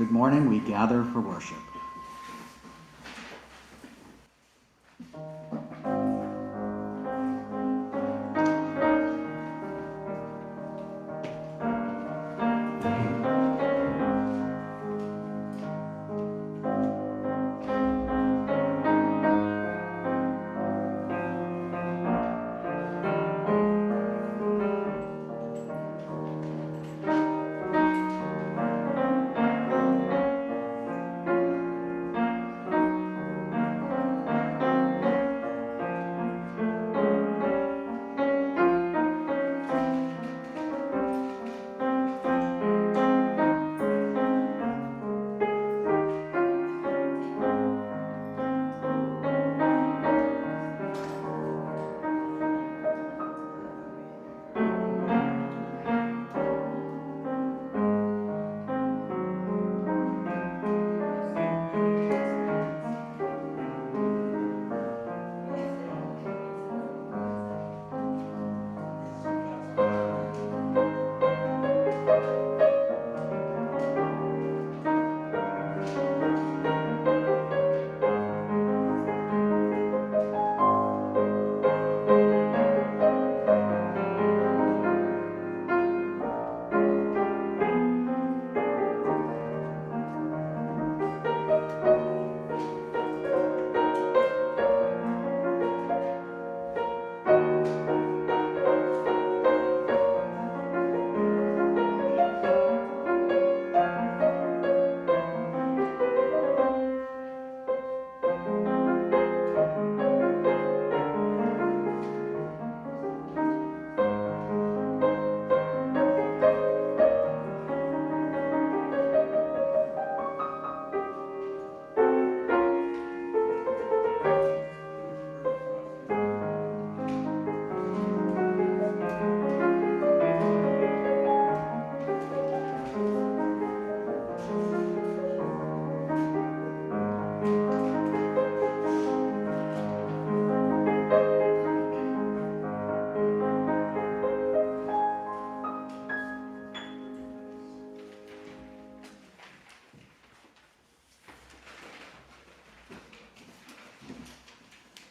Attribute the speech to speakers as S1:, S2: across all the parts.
S1: Good morning, we gather for worship.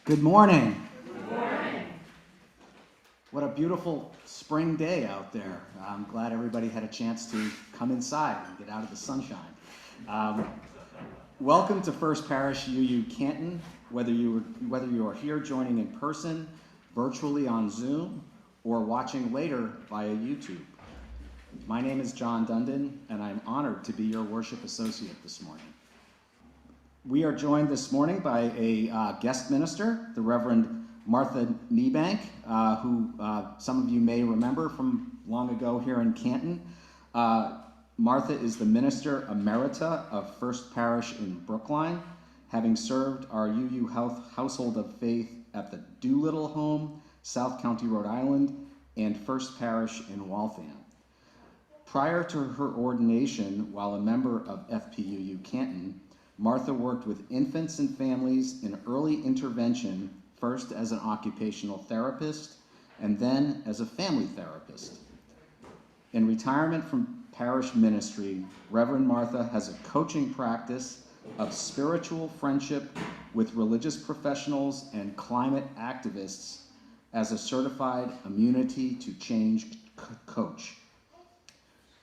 S1: Good morning.
S2: Good morning.
S1: What a beautiful spring day out there. I'm glad everybody had a chance to come inside and get out of the sunshine. Welcome to First Parish UU Canton, whether you are here joining in person, virtually on Zoom, or watching later via YouTube. My name is John Dundon, and I'm honored to be your worship associate this morning. We are joined this morning by a guest minister, the Reverend Martha Niebanck, who some of you may remember from long ago here in Canton. Martha is the Minister Emerita of First Parish in Brookline, having served our UU Household of Faith at the Doolittle Home, South County, Rhode Island, and First Parish in Waltham. Prior to her ordination, while a member of FPUU Canton, Martha worked with infants and families in early intervention, first as an occupational therapist, and then as a family therapist. In retirement from parish ministry, Reverend Martha has a coaching practice of spiritual friendship with religious professionals and climate activists as a certified immunity to change coach.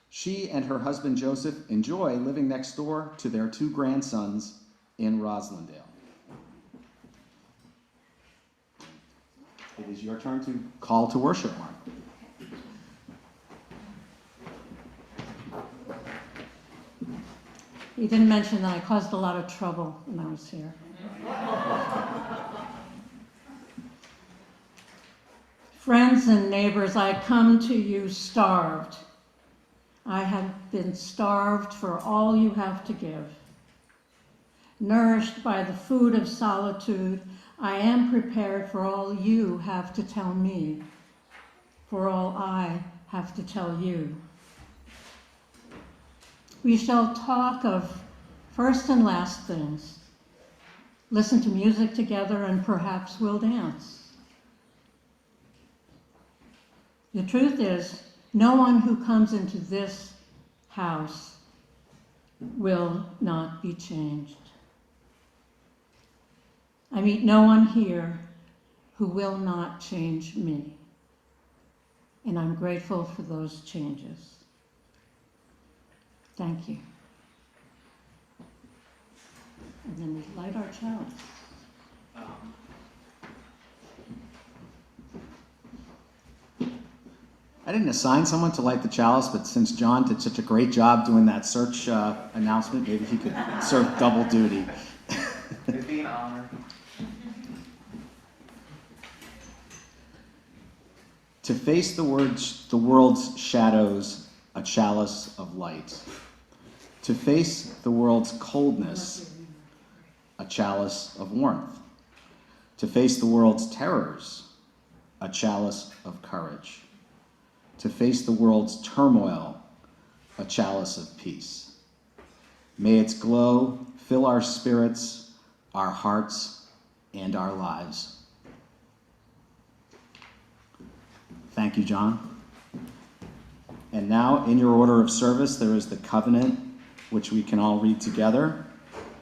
S1: She and her husband Joseph enjoy living next door to their two grandsons in Roslindale. It is your turn to call to worship, Mark.
S2: You didn't mention that I caused a lot of trouble when I was here. Friends and neighbors, I come to you starved. I have been starved for all you have to give. Nourished by the food of solitude, I am prepared for all you have to tell me, for all I have to tell you. We shall talk of first and last things, listen to music together, and perhaps we'll dance. The truth is, no one who comes into this house will not be changed. I meet no one here who will not change me, and I'm grateful for those changes. Thank you. And then we light our chalice.
S1: I didn't assign someone to light the chalice, but since John did such a great job doing that search announcement, maybe he could serve double duty.
S3: It'd be an honor.
S1: To face the world's shadows, a chalice of light. To face the world's coldness, a chalice of warmth. To face the world's terrors, a chalice of courage. To face the world's turmoil, a chalice of peace. May its glow fill our spirits, our hearts, and our lives. Thank you, John. And now, in your order of service, there is the covenant, which we can all read together,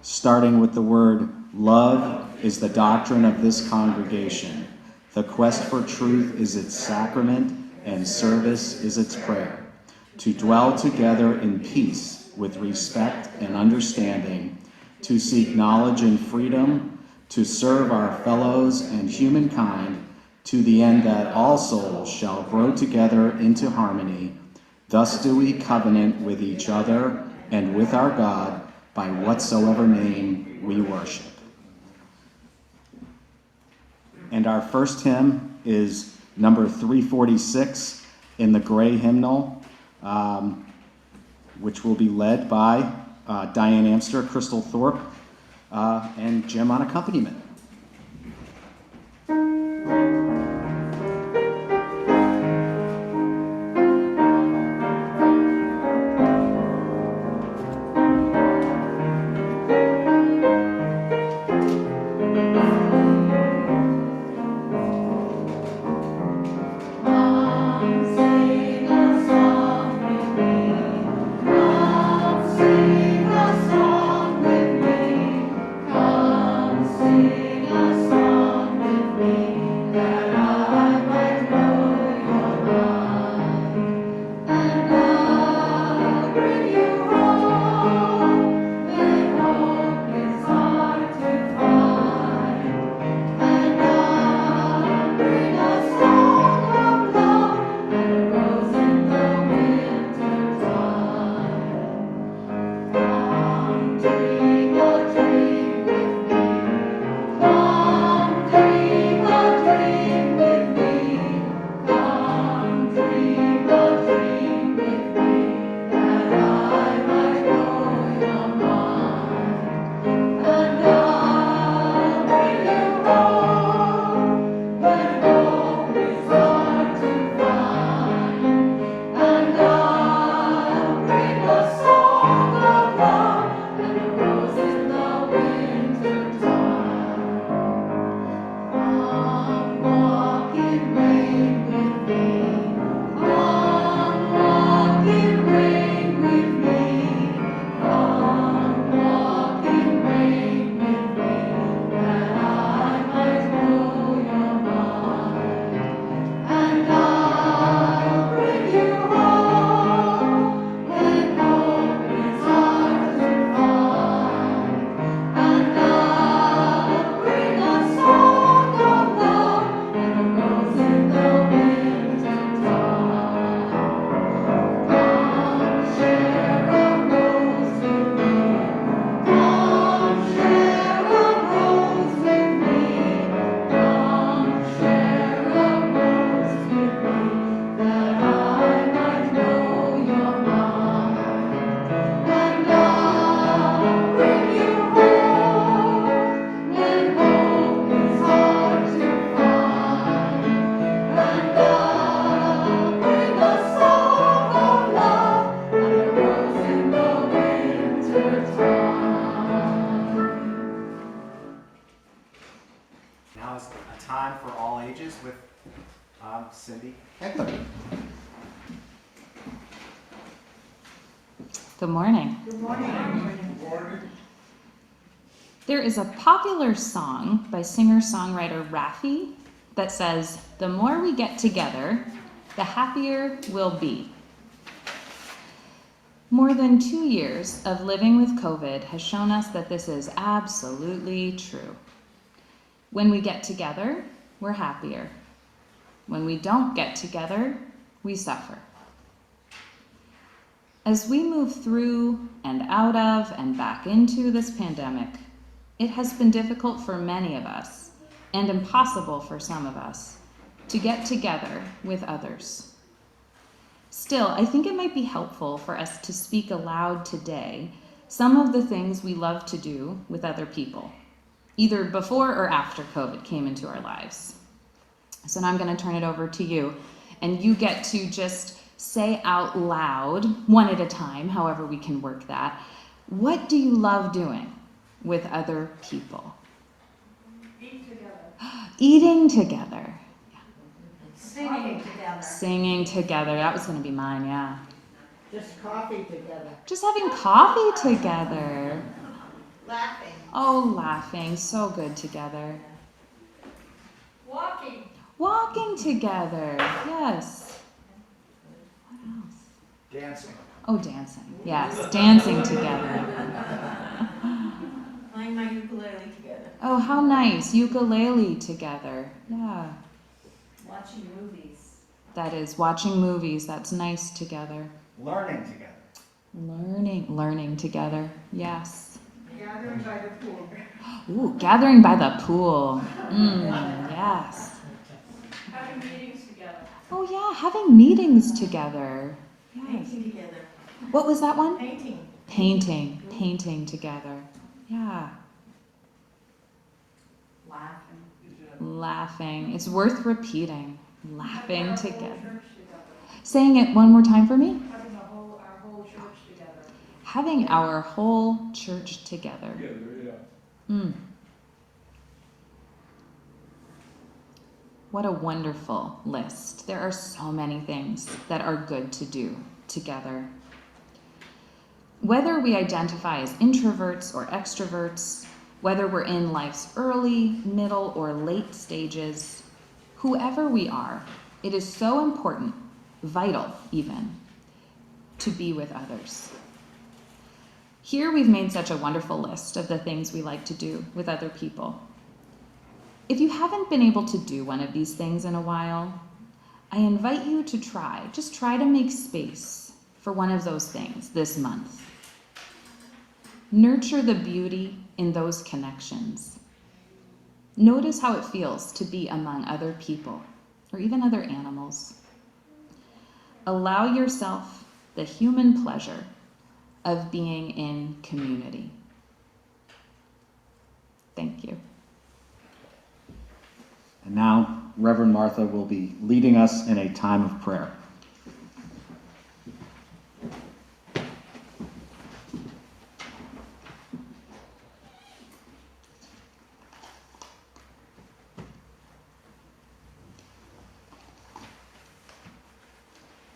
S1: starting with the word, "Love is the doctrine of this congregation. The quest for truth is its sacrament, and service is its prayer. To dwell together in peace with respect and understanding, to seek knowledge and freedom, to serve our fellows and humankind, to the end that all souls shall grow together into harmony. Thus do we covenant with each other and with our God by whatsoever name we worship." And our first hymn is number 346 in the gray hymnal, which will be led by Diane Amster, Crystal Thorpe, and Jim on accompaniment.
S4: Good morning.
S5: Good morning. Good morning.
S4: There is a popular song by singer-songwriter Raffi that says, "The more we get together, the happier we'll be." More than 2 years of living with COVID has shown us that this is absolutely true. When we get together, we're happier. When we don't get together, we suffer. As we move through and out of and back into this pandemic, it has been difficult for many of us, and impossible for some of us, to get together with others. Still, I think it might be helpful for us to speak aloud today some of the things we love to do with other people, either before or after COVID came into our lives. So now I'm going to turn it over to you, and you get to just say out loud, one at a time, however we can work that, what do you love doing with other people?
S5: Eat together.
S4: Eating together.
S5: Singing together.
S4: Singing together. That was going to be mine, yeah.
S5: Just coffee together.
S4: Just having coffee together.
S5: Laughing.
S4: Oh, laughing. So good together.
S5: Walking.
S4: Walking together. Yes. What else?
S3: Dancing.
S4: Oh, dancing. Yes, dancing together.
S5: Playing my ukulele together.
S4: Oh, how nice. Ukulele together. Yeah.
S5: Watching movies.
S4: That is watching movies. That's nice together.
S3: Learning together.
S4: Learning together. Yes.
S5: Gathering by the pool.
S4: Ooh, gathering by the pool. Yes.
S5: Having meetings together.
S4: Oh yeah, having meetings together. Yes.
S5: Painting together.
S4: What was that one?
S5: Painting.
S4: Painting together. Yeah. Laughing. It's worth repeating. Laughing together. Saying it one more time for me.
S5: Having our whole church together.
S4: Having our whole church together. What a wonderful list. There are so many things that are good to do together. Whether we identify as introverts or extroverts, whether we're in life's early, middle, or late stages, whoever we are, it is so important, vital even, to be with others. Here we've made such a wonderful list of the things we like to do with other people. If you haven't been able to do one of these things in a while, I invite you to just try to make space for one of those things this month. Nurture the beauty in those connections. Notice how it feels to be among other people, or even other animals. Allow yourself the human pleasure of being in community. Thank you.
S1: And now, Reverend Martha will be leading us in a time of prayer.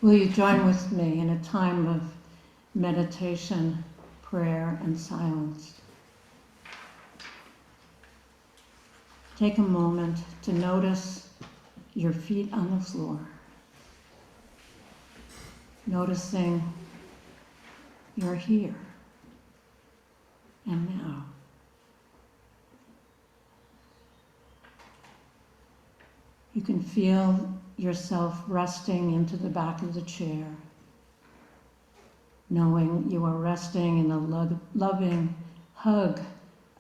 S2: Will you join with me in a time of meditation, prayer, and silence? Take a moment to notice your feet on the floor. Noticing you're here and now. You can feel yourself resting into the back of the chair, knowing you are resting in a loving hug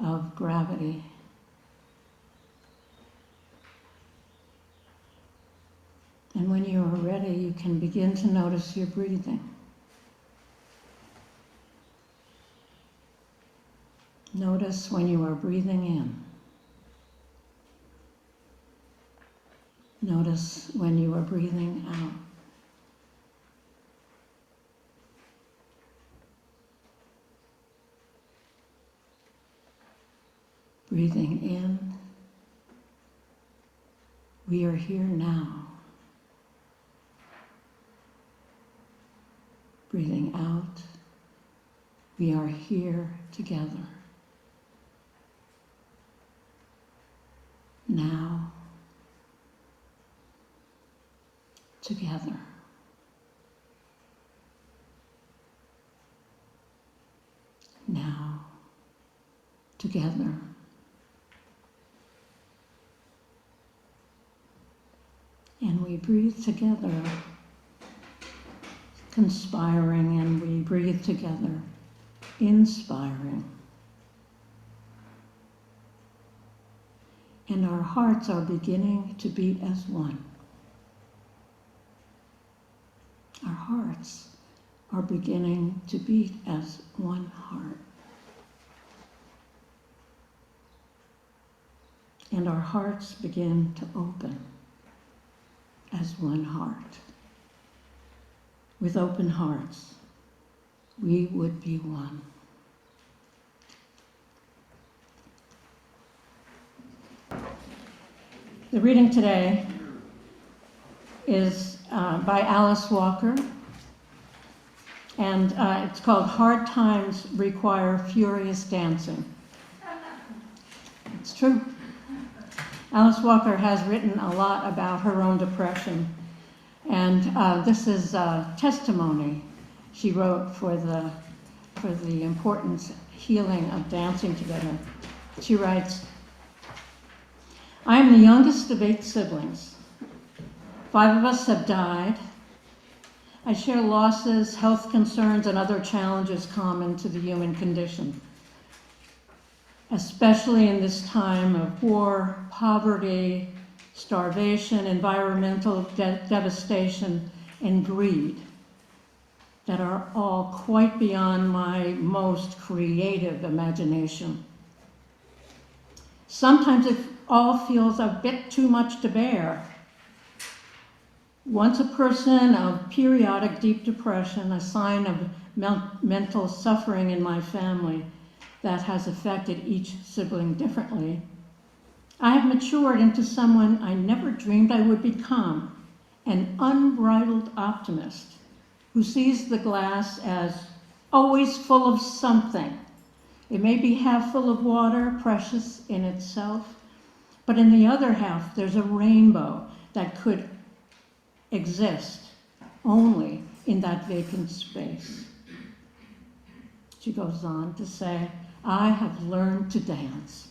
S2: of gravity. And when you are ready, you can begin to notice your breathing. Notice when you are breathing in. Notice when you are breathing out. Breathing in. We are here now. Breathing out. We are here together. Now, together. Now, together. And we breathe together, conspiring, and we breathe together, inspiring. And our hearts are beginning to beat as one. Our hearts are beginning to beat as one heart. And our hearts begin to open as one heart. With open hearts, we would be one. The reading today is by Alice Walker, and it's called Hard Times Require Furious Dancing. It's true. Alice Walker has written a lot about her own depression, and this is a testimony she wrote for the importance, healing of dancing together. She writes, I am the youngest of 8 siblings. 5 of us have died. I share losses, health concerns, and other challenges common to the human condition, especially in this time of war, poverty, starvation, environmental devastation, and greed that are all quite beyond my most creative imagination. Sometimes it all feels a bit too much to bear. Once a person of periodic deep depression, a sign of mental suffering in my family that has affected each sibling differently, I have matured into someone I never dreamed I would become, an unbridled optimist who sees the glass as always full of something. It may be half full of water, precious in itself, but in the other half there's a rainbow that could exist only in that vacant space. She goes on to say, I have learned to dance.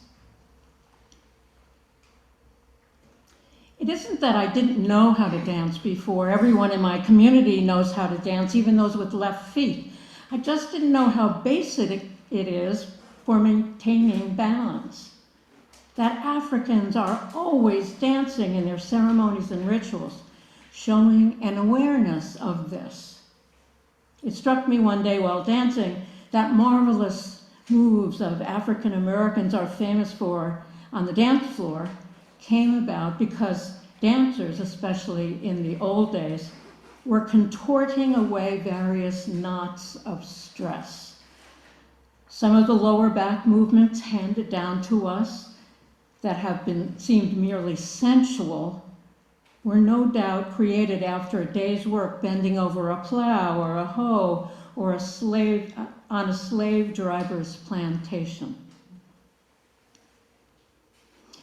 S2: It isn't that I didn't know how to dance before. Everyone in my community knows how to dance, even those with left feet. I just didn't know how basic it is for maintaining balance. That Africans are always dancing in their ceremonies and rituals, showing an awareness of this. It struck me one day while dancing that marvelous moves of African Americans are famous for on the dance floor came about because dancers, especially in the old days, were contorting away various knots of stress. Some of the lower back movements handed down to us that have seemed merely sensual were no doubt created after a day's work bending over a plow or a hoe or on a slave driver's plantation.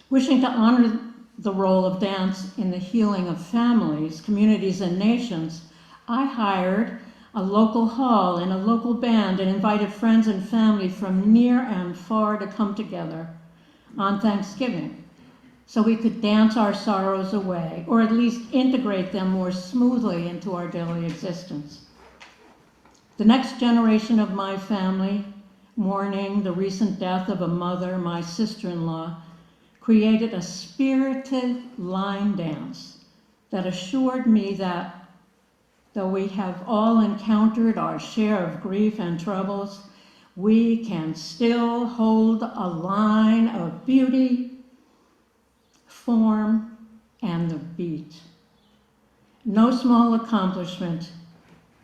S2: Wishing to honor the role of dance in the healing of families, communities, and nations, I hired a local hall and a local band and invited friends and family from near and far to come together on Thanksgiving so we could dance our sorrows away, or at least integrate them more smoothly into our daily existence. The next generation of my family, mourning the recent death of a mother, my sister-in-law, created a spirited line dance that assured me that though we have all encountered our share of grief and troubles, we can still hold a line of beauty, form, and the beat. No small accomplishment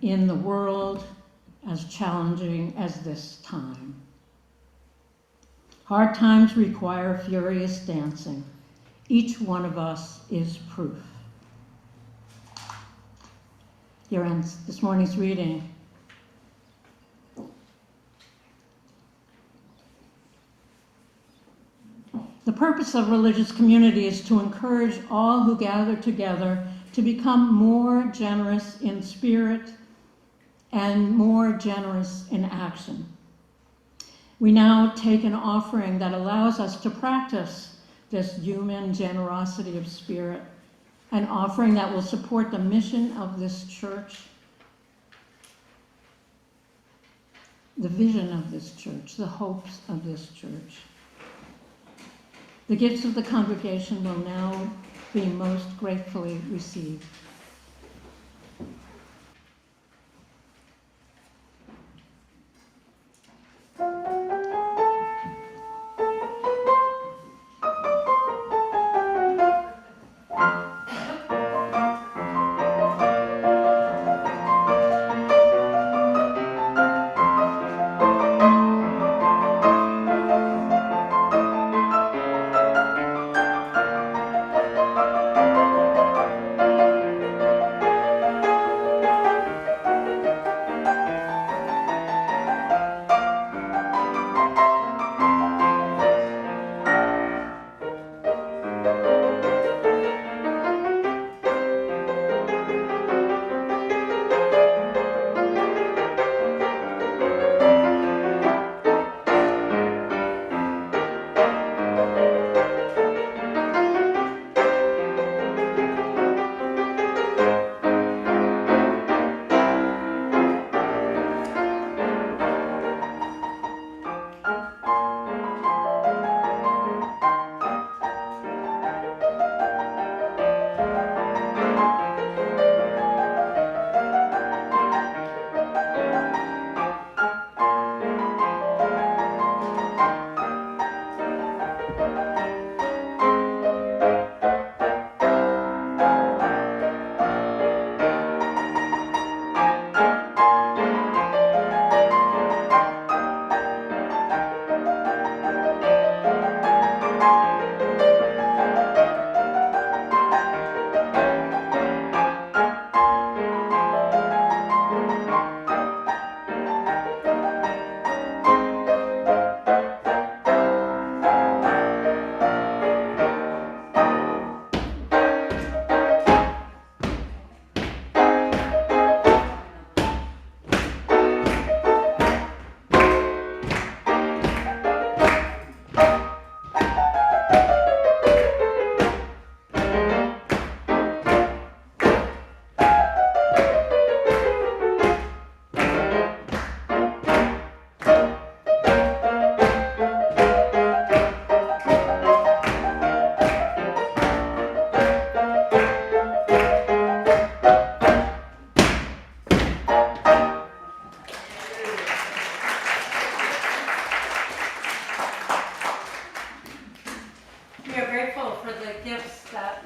S2: in the world as challenging as this time. Hard times require furious dancing. Each one of us is proof. Here ends this morning's reading. The purpose of religious community is to encourage all who gather together to become more generous in spirit and more generous in action. We now take an offering that allows us to practice this human generosity of spirit, an offering that will support the mission of this church, the vision of this church, the hopes of this church. The gifts of the congregation will now be most gratefully received.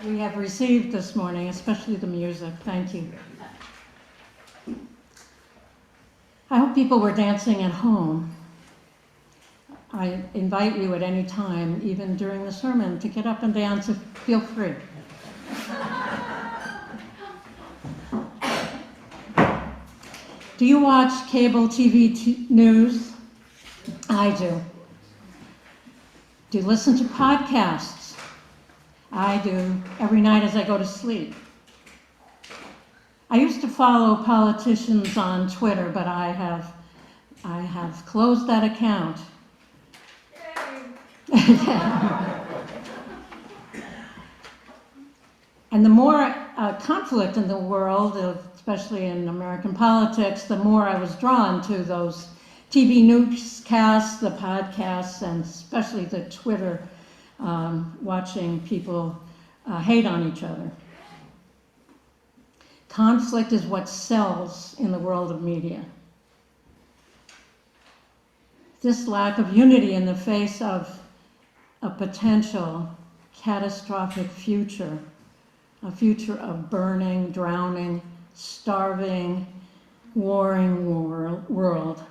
S2: We have received this morning, especially the music. Thank you. I hope people were dancing at home. I invite you at any time, even during the sermon, to get up and dance if feel free. Do you watch cable TV news? I do. Do you listen to podcasts? I do, every night as I go to sleep. I used to follow politicians on Twitter, but I have closed that account. And the more conflict in the world, especially in American politics, the more I was drawn to those TV newscasts, the podcasts, and especially the Twitter, watching people hate on each other. Conflict is what sells in the world of media. This lack of unity in the face of a potential catastrophic future, a future of burning, drowning, starving, warring world,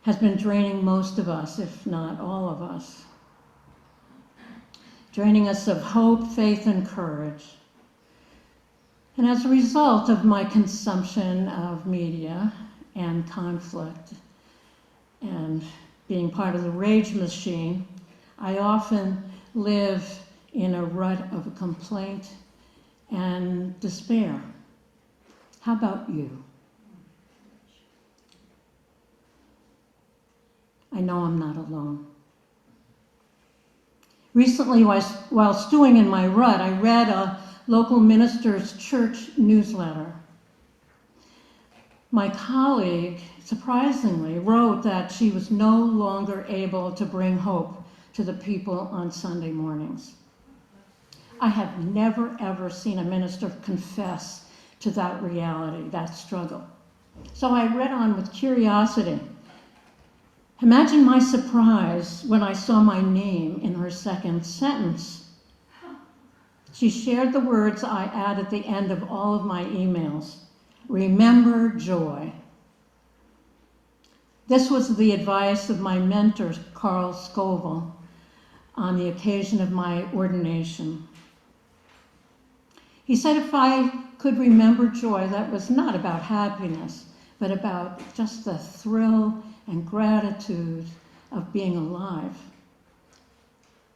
S2: has been draining most of us, if not all of us. Draining us of hope, faith, and courage. And as a result of my consumption of media and conflict and being part of the rage machine, I often live in a rut of complaint and despair. How about you? I know I'm not alone. Recently, while stewing in my rut, I read a local minister's church newsletter. My colleague, surprisingly, wrote that she was no longer able to bring hope to the people on Sunday mornings. I have never, ever seen a minister confess to that reality, that struggle. So I read on with curiosity. Imagine my surprise when I saw my name in her second sentence. She shared the words I add at the end of all of my emails. Remember joy. This was the advice of my mentor, Carl Scoville, on the occasion of my ordination. He said if I could remember joy, that was not about happiness, but about just the thrill and gratitude of being alive.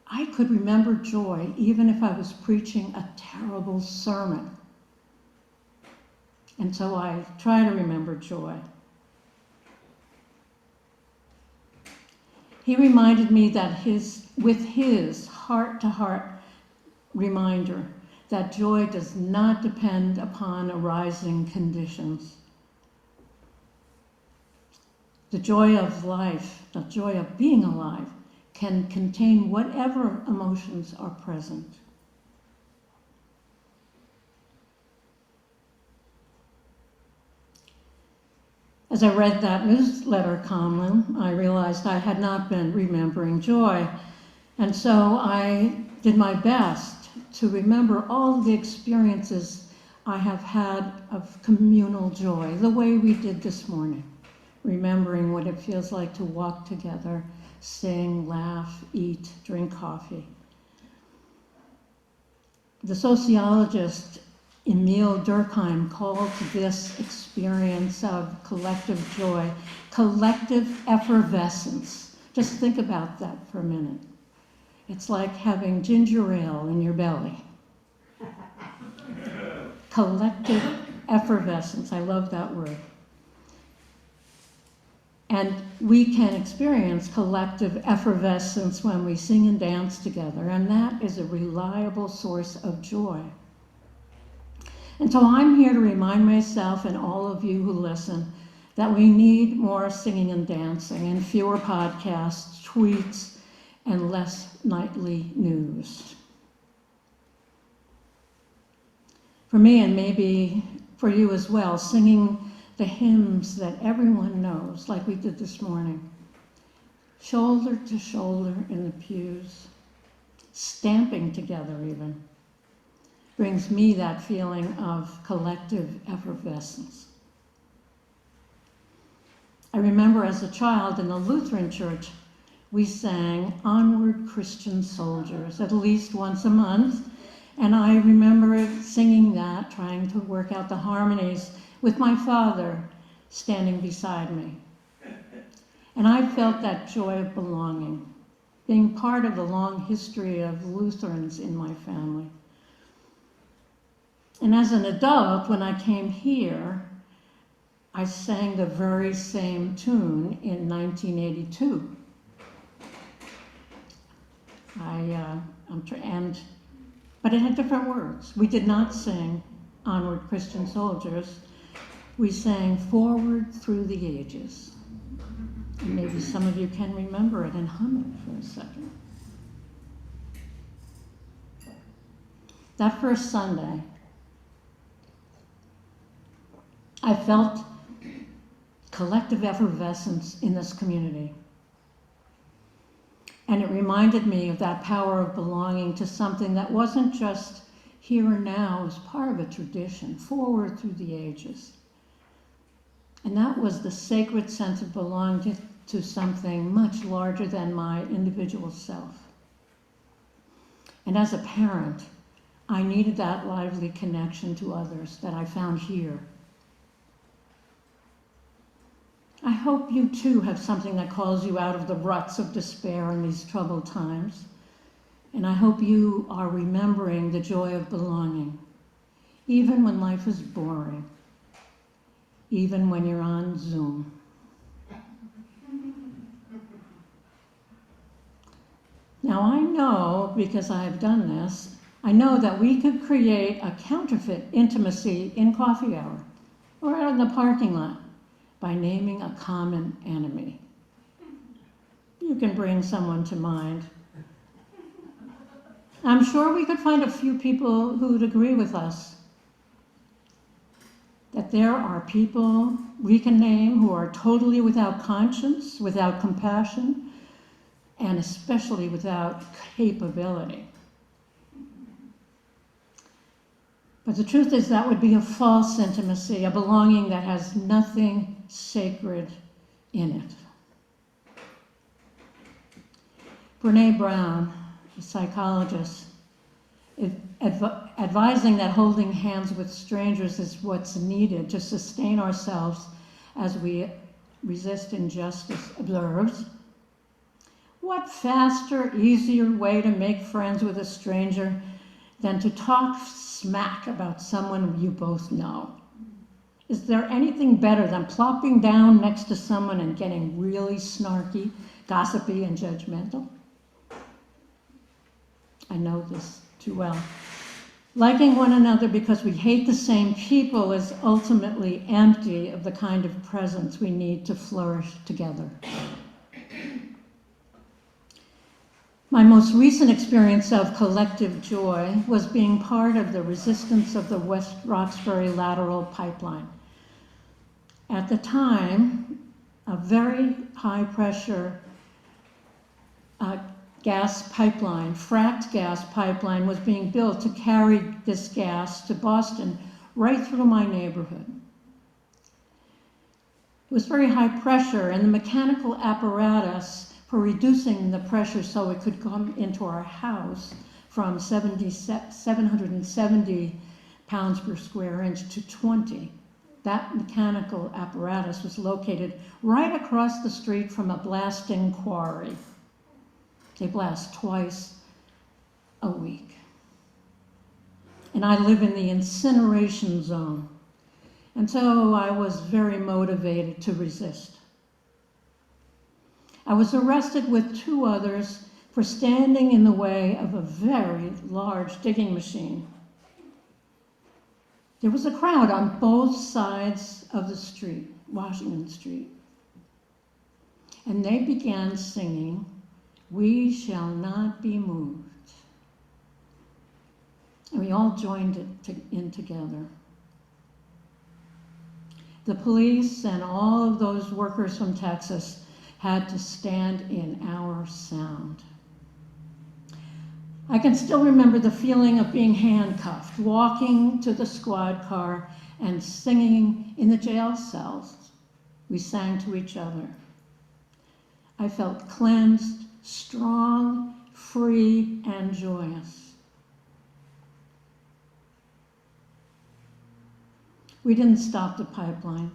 S2: I could remember joy even if I was preaching a terrible sermon. And so I try to remember joy. He reminded me that with his heart-to-heart reminder that joy does not depend upon arising conditions. The joy of life, the joy of being alive, can contain whatever emotions are present. As I read that newsletter column, I realized I had not been remembering joy. And so I did my best to remember all the experiences I have had of communal joy, the way we did this morning, remembering what it feels like to walk together, sing, laugh, eat, drink coffee. The sociologist Emile Durkheim called this experience of collective joy collective effervescence. Just think about that for a minute. It's like having ginger ale in your belly. Collective effervescence. I love that word. And we can experience collective effervescence when we sing and dance together, and that is a reliable source of joy. And so I'm here to remind myself and all of you who listen that we need more singing and dancing and fewer podcasts, tweets, and less nightly news. For me, and maybe for you as well, singing the hymns that everyone knows, like we did this morning, shoulder to shoulder in the pews, stamping together even, brings me that feeling of collective effervescence. I remember as a child in the Lutheran church, we sang Onward Christian Soldiers at least once a month, and I remember singing that, trying to work out the harmonies with my father standing beside me. And I felt that joy of belonging, being part of the long history of Lutherans in my family. And as an adult, when I came here, I sang the very same tune in 1982. But it had different words. We did not sing Onward Christian Soldiers. We sang Forward Through the Ages. And maybe some of you can remember it and hum it for a second. That first Sunday, I felt collective effervescence in this community. And it reminded me of that power of belonging to something that wasn't just here and now, it was part of a tradition, forward through the ages. And that was the sacred sense of belonging to something much larger than my individual self. And as a parent, I needed that lively connection to others that I found here. I hope you too have something that calls you out of the ruts of despair in these troubled times. And I hope you are remembering the joy of belonging, even when life is boring, even when you're on Zoom. Now I know, because I have done this, I know that we could create a counterfeit intimacy in coffee hour or out in the parking lot by naming a common enemy. You can bring someone to mind. I'm sure we could find a few people who would agree with us that there are people we can name who are totally without conscience, without compassion, and especially without capability. But the truth is that would be a false intimacy, a belonging that has nothing sacred in it. Brene Brown, a psychologist, advising that holding hands with strangers is what's needed to sustain ourselves as we resist injustice, observes, what faster, easier way to make friends with a stranger than to talk smack about someone you both know? Is there anything better than plopping down next to someone and getting really snarky, gossipy, and judgmental? I know this too well. Liking one another because we hate the same people is ultimately empty of the kind of presence we need to flourish together. My most recent experience of collective joy was being part of the resistance of the West Roxbury lateral pipeline. At the time, a very high pressure gas pipeline, fracked gas pipeline, was being built to carry this gas to Boston right through my neighborhood. It was very high pressure, and the mechanical apparatus for reducing the pressure so it could come into our house from 770 pounds per square inch to 20. That mechanical apparatus was located right across the street from a blasting quarry. They blast twice a week. And I live in the incineration zone. And so I was very motivated to resist. I was arrested with 2 others for standing in the way of a very large digging machine. There was a crowd on both sides of the street, Washington Street. And they began singing, "We shall not be moved." And we all joined in together. The police and all of those workers from Texas had to stand in our sound. I can still remember the feeling of being handcuffed, walking to the squad car and singing in the jail cells. We sang to each other. I felt cleansed, strong, free, and joyous. We didn't stop the pipeline,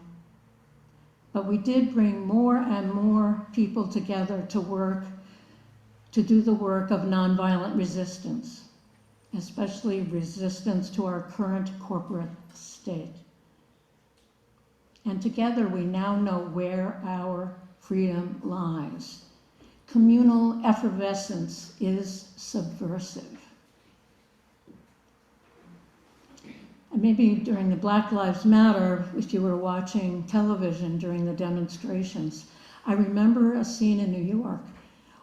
S2: but we did bring more and more people together to do the work of nonviolent resistance, especially resistance to our current corporate state. And together we now know where our freedom lies. Communal effervescence is subversive. And maybe during the Black Lives Matter, if you were watching television during the demonstrations, I remember a scene in New York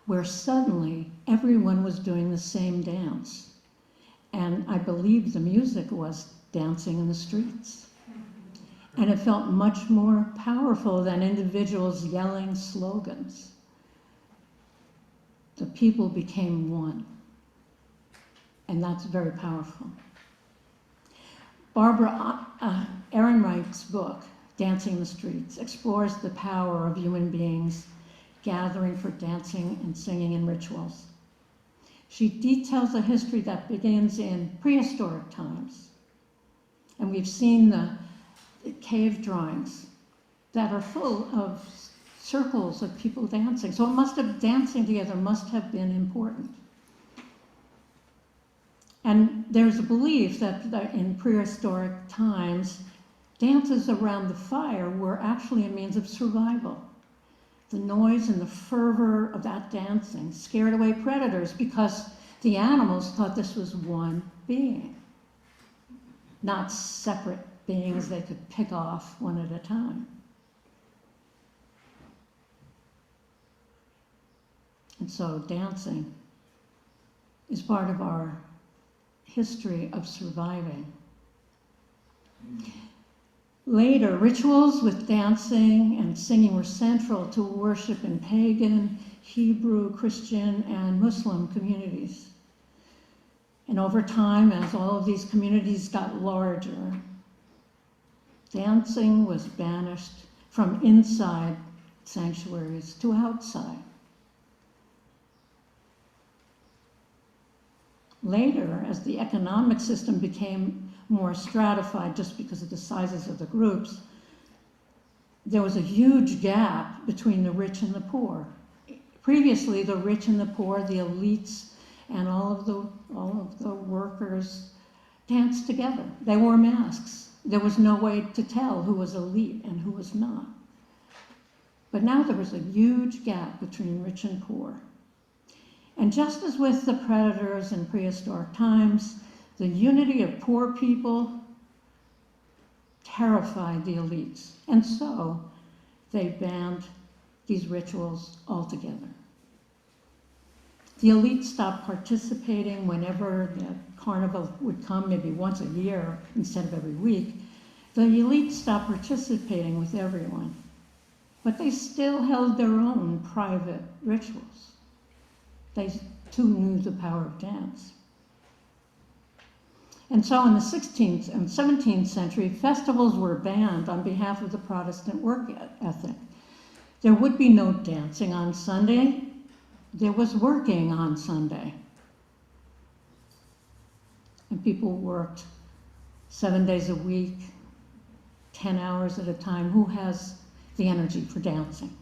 S2: where suddenly everyone was doing the same dance. And I believe the music was Dancing in the Streets. And it felt much more powerful than individuals yelling slogans. The people became one. And that's very powerful. Barbara Ehrenreich's book, Dancing in the Streets, explores the power of human beings gathering for dancing and singing in rituals. She details a history that begins in prehistoric times. And we've seen the cave drawings that are full of circles of people dancing. So dancing together must have been important. And there's a belief that in prehistoric times, dances around the fire were actually a means of survival. The noise and the fervor of that dancing scared away predators because the animals thought this was one being, not separate beings they could pick off one at a time. And so dancing is part of our history of surviving. Later, rituals with dancing and singing were central to worship in pagan, Hebrew, Christian, and Muslim communities. And over time, as all of these communities got larger, dancing was banished from inside sanctuaries to outside. Later, as the economic system became more stratified just because of the sizes of the groups, there was a huge gap between the rich and the poor. Previously, the rich and the poor, the elites, and all of the workers danced together. They wore masks. There was no way to tell who was elite and who was not. But now there was a huge gap between rich and poor. And just as with the predators in prehistoric times, the unity of poor people terrified the elites. And so they banned these rituals altogether. The elites stopped participating whenever the carnival would come, maybe once a year instead of every week. The elites stopped participating with everyone, but they still held their own private rituals. They too knew the power of dance. And so in the 16th and 17th century, festivals were banned on behalf of the Protestant work ethic. There would be no dancing on Sunday. There was working on Sunday. And people worked 7 days a week, 10 hours at a time. Who has the energy for dancing?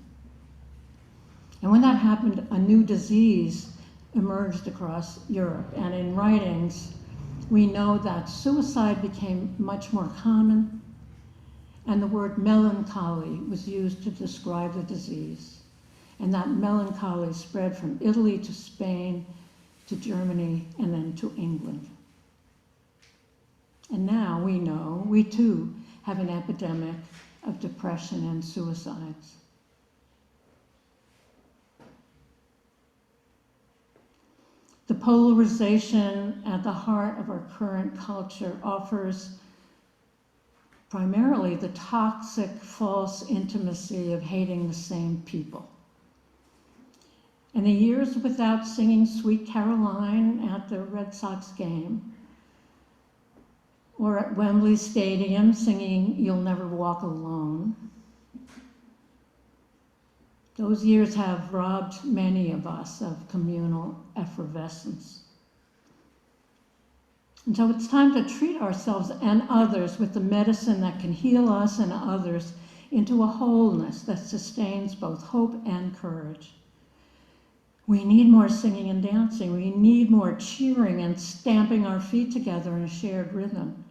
S2: And when that happened, a new disease emerged across Europe. And in writings, we know that suicide became much more common, and the word melancholy was used to describe the disease. And that melancholy spread from Italy to Spain to Germany and then to England. And now we know we too have an epidemic of depression and suicides. The polarization at the heart of our current culture offers primarily the toxic, false intimacy of hating the same people. And the years without singing Sweet Caroline at the Red Sox game, or at Wembley Stadium singing You'll Never Walk Alone, those years have robbed many of us of communal effervescence. And so it's time to treat ourselves and others with the medicine that can heal us and others into a wholeness that sustains both hope and courage. We need more singing and dancing. We need more cheering and stamping our feet together in a shared rhythm.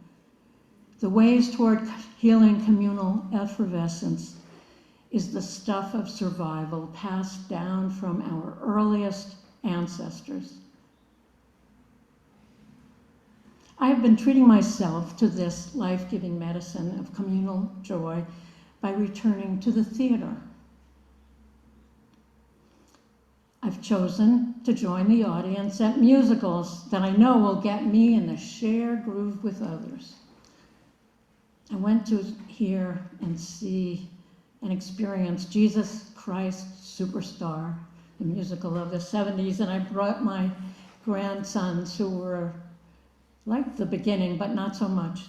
S2: The ways toward healing communal effervescence is the stuff of survival passed down from our earliest ancestors. I have been treating myself to this life-giving medicine of communal joy by returning to the theater. I've chosen to join the audience at musicals that I know will get me in the shared groove with others. I went to hear and see and experience Jesus Christ Superstar, the musical of the 70s, and I brought my grandsons who were like the beginning, but not so much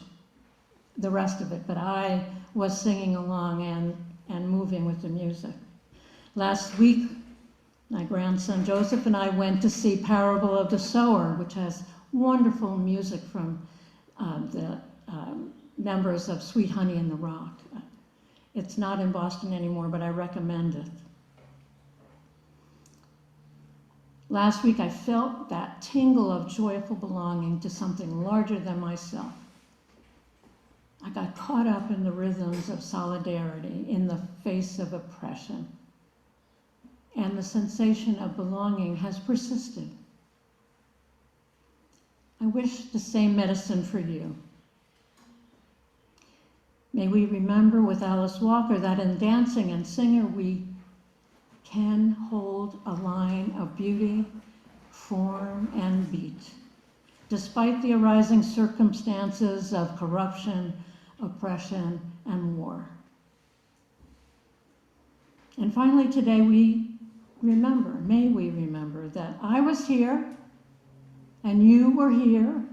S2: the rest of it, but I was singing along and moving with the music. Last week, my grandson Joseph and I went to see Parable of the Sower, which has wonderful music from the members of Sweet Honey in the Rock. It's not in Boston anymore, but I recommend it. Last week I felt that tingle of joyful belonging to something larger than myself. I got caught up in the rhythms of solidarity in the face of oppression. And the sensation of belonging has persisted. I wish the same medicine for you. May we remember with Alice Walker that in dancing and singing we can hold a line of beauty, form, and beat, despite the arising circumstances of corruption, oppression, and war. And finally today may we remember that I was here, and you were here,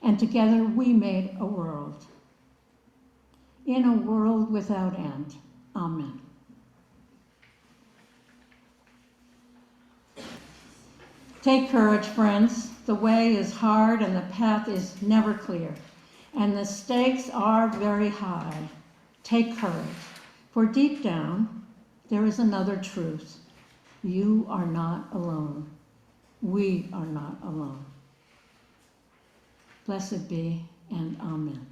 S2: and together we made a world. In a world without end. Amen. Take courage, friends. The way is hard and the path is never clear, and the stakes are very high. Take courage, for deep down there is another truth. You are not alone. We are not alone. Blessed be, and amen.